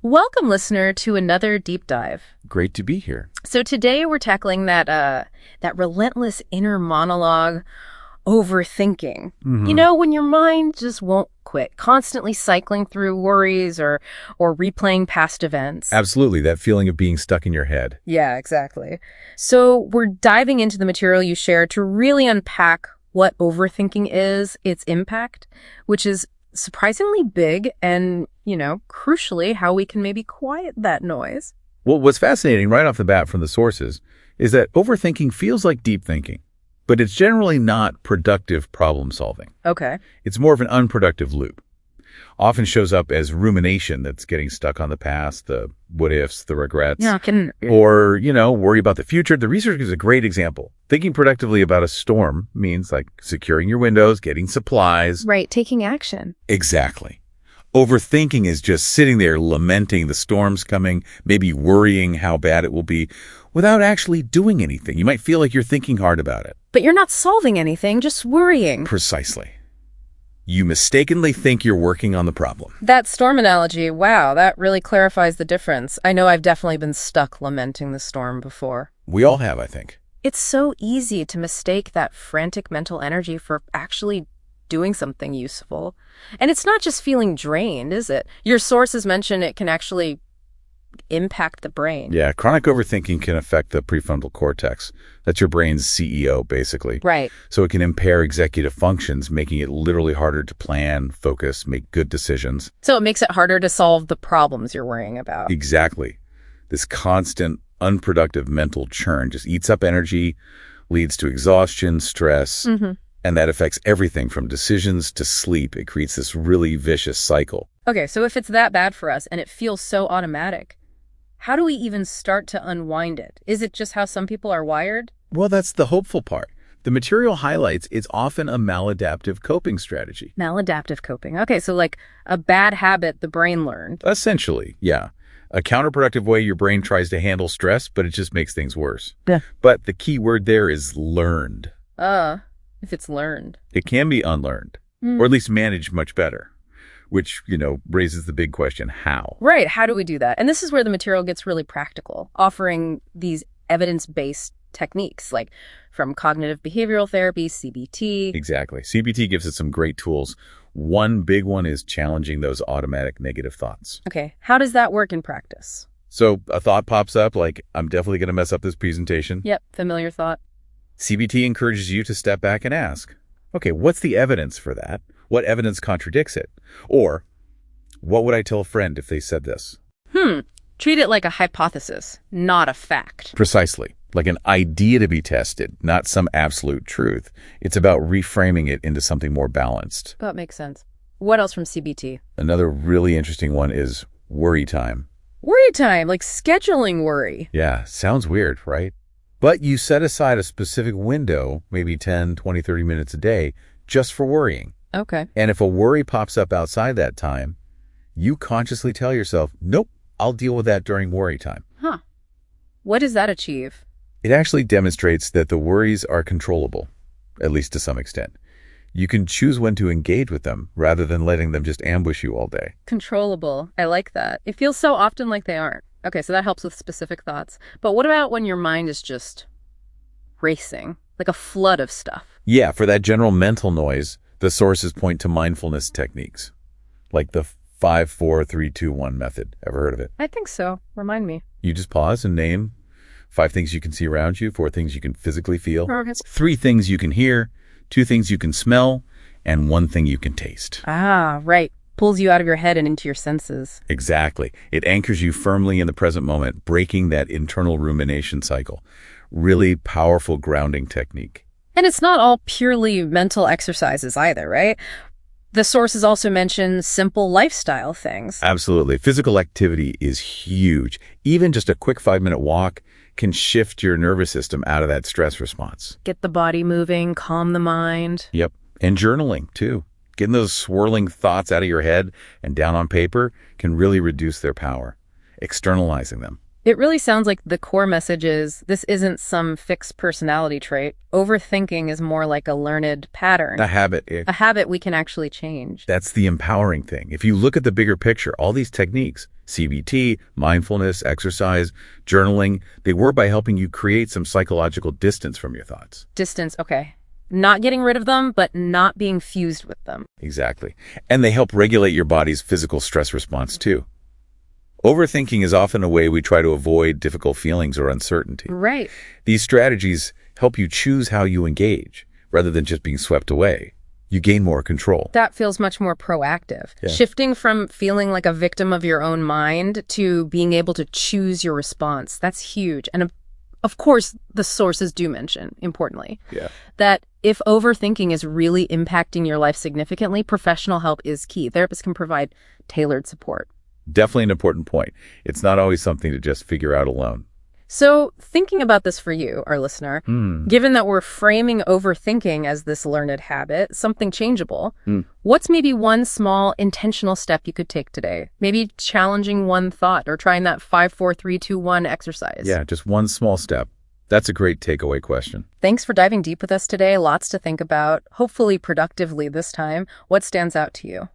Welcome, listener, to another deep dive. Great to be here. So today we're tackling that relentless inner monologue, overthinking. When your mind just won't quit, constantly cycling through worries or replaying past events. Absolutely, that feeling of being stuck in your head. Yeah, exactly. So we're diving into the material you shared to really unpack what overthinking is, its impact, which is surprisingly big, and, crucially, how we can maybe quiet that noise. Well, what's fascinating right off the bat from the sources is that overthinking feels like deep thinking, but it's generally not productive problem solving. Okay. It's more of an unproductive loop. Often shows up as rumination that's getting stuck on the past, the what ifs, the regrets, or, worry about the future. The research is a great example. Thinking productively about a storm means like securing your windows, getting supplies. Right, taking action. Exactly. Overthinking is just sitting there lamenting the storm's coming, maybe worrying how bad it will be, without actually doing anything. You might feel like you're thinking hard about it. But you're not solving anything, just worrying. Precisely. You mistakenly think you're working on the problem. That storm analogy, wow, that really clarifies the difference. I know I've definitely been stuck lamenting the storm before. We all have, I think. It's so easy to mistake that frantic mental energy for actually doing something useful. And it's not just feeling drained, is it? Your sources mention it can actually impact the brain. Yeah, chronic overthinking can affect the prefrontal cortex. That's your brain's CEO, basically. Right. So it can impair executive functions, making it literally harder to plan, focus, make good decisions. So it makes it harder to solve the problems you're worrying about. Exactly. This constant, unproductive mental churn just eats up energy, leads to exhaustion, stress, and that affects everything from decisions to sleep. It creates this really vicious cycle. Okay, so if it's that bad for us and it feels so automatic, how do we even start to unwind it? Is it just how some people are wired? Well, that's the hopeful part. The material highlights it's often a maladaptive coping strategy. Maladaptive coping. Okay, so like a bad habit the brain learned. Essentially, yeah. A counterproductive way your brain tries to handle stress, but it just makes things worse. Yeah. But the key word there is learned. If it's learned. It can be unlearned, or at least managed much better, which, raises the big question, how? Right, how do we do that? And this is where the material gets really practical, offering these evidence-based techniques, like from cognitive behavioral therapy, CBT. Exactly. CBT gives us some great tools. One big one is challenging those automatic negative thoughts. Okay, how does that work in practice? So a thought pops up like, I'm definitely going to mess up this presentation. Yep, familiar thought. CBT encourages you to step back and ask, okay, what's the evidence for that? What evidence contradicts it? Or, what would I tell a friend if they said this? Treat it like a hypothesis, not a fact. Precisely. Like an idea to be tested, not some absolute truth. It's about reframing it into something more balanced. That makes sense. What else from CBT? Another really interesting one is worry time. Worry time, like scheduling worry. Yeah, sounds weird, right? But you set aside a specific window, maybe 10, 20, 30 minutes a day, just for worrying. Okay. And if a worry pops up outside that time, you consciously tell yourself, nope, I'll deal with that during worry time. What does that achieve? It actually demonstrates that the worries are controllable, at least to some extent. You can choose when to engage with them rather than letting them just ambush you all day. Controllable. I like that. It feels so often like they aren't. Okay, so that helps with specific thoughts. But what about when your mind is just racing, like a flood of stuff? Yeah, for that general mental noise, the sources point to mindfulness techniques, like the 5, 4, 3, 2, 1 method. Ever heard of it? I think so. Remind me. You just pause and name 5 things you can see around you, 4 things you can physically feel, Okay. 3 things you can hear, 2 things you can smell, and 1 thing you can taste. Ah, right. Pulls you out of your head and into your senses. Exactly. It anchors you firmly in the present moment, breaking that internal rumination cycle. Really powerful grounding technique. And it's not all purely mental exercises either, right? The sources also mention simple lifestyle things. Absolutely. Physical activity is huge. Even just a quick 5-minute walk can shift your nervous system out of that stress response. Get the body moving, calm the mind. Yep. And journaling, too. Getting those swirling thoughts out of your head and down on paper can really reduce their power. Externalizing them. It really sounds like the core message is this isn't some fixed personality trait. Overthinking is more like a learned pattern. A habit. A habit we can actually change. That's the empowering thing. If you look at the bigger picture, all these techniques, CBT, mindfulness, exercise, journaling, they work by helping you create some psychological distance from your thoughts. Distance, okay. Not getting rid of them, but not being fused with them. Exactly. And they help regulate your body's physical stress response too. Overthinking is often a way we try to avoid difficult feelings or uncertainty. Right. These strategies help you choose how you engage rather than just being swept away. You gain more control. That feels much more proactive. Yeah. Shifting from feeling like a victim of your own mind to being able to choose your response. That's huge. And of course, the sources do mention, importantly, that if overthinking is really impacting your life significantly, professional help is key. Therapists can provide tailored support. Definitely an important point. It's not always something to just figure out alone. So thinking about this for you, our listener, given that we're framing overthinking as this learned habit, something changeable, what's maybe one small intentional step you could take today? Maybe challenging one thought or trying that 5-4-3-2-1 exercise. Yeah, just one small step. That's a great takeaway question. Thanks for diving deep with us today. Lots to think about, hopefully productively this time. What stands out to you?